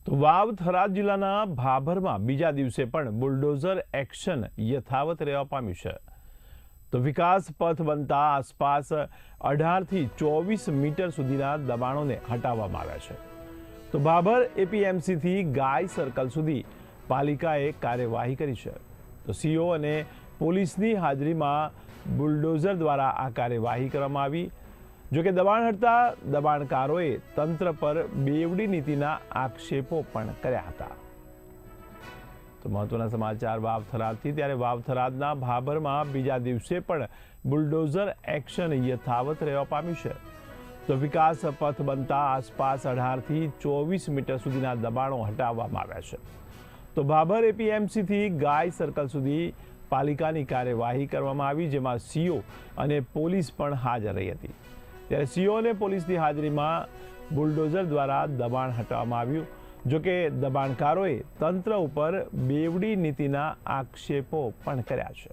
તો વાવ થરાદ જિલ્લાના ભાભરમાં બીજા દિવસે પણ બુલડોઝર એક્શન યથાવત રહેવા પામ્યું છે. તો વિકાસ પથ બનતા આસપાસ 18થી 24 મીટર સુધીના દબાણોને હટાવવામાં આવ્યા છે. તો ભાભર એપીએમસીથી ગાય સર્કલ સુધી પાલિકાએ કાર્યવાહી કરી છે. તો સીઓ અને પોલીસની હાજરીમાં બુલડોઝર દ્વારા આ કાર્યવાહી કરવામાં આવી. જોકે દબાણ હટતા દબાણકારોએ તંત્ર પર બેવડી નીતિના આક્ષેપો પણ કર્યા હતા. તો મહત્વના સમાચાર વાવ થરાદથી. ત્યારે વાવ થરાદના ભાભરમાં બીજા દિવસે પણ બુલડોઝર એક્શન યથાવત રહેવા પામ્યું છે. તો વિકાસ પથ બનતા આસપાસ 18થી 24 મીટર સુધીના દબાણો હટાવવામાં આવ્યા છે. તો ભાભર એપીએમસીથી ગાય સર્કલ સુધી પાલિકાની કાર્યવાહી કરવામાં આવી, જેમાં સીઓ અને પોલીસ પણ હાજર રહી હતી. ત્યારે સીઓ અને પોલીસની હાજરીમાં બુલડોઝર દ્વારા દબાણ હટાવવામાં આવ્યું. જોકે દબાણકારોએ તંત્ર ઉપર બેવડી નીતિના આક્ષેપો પણ કર્યા છે.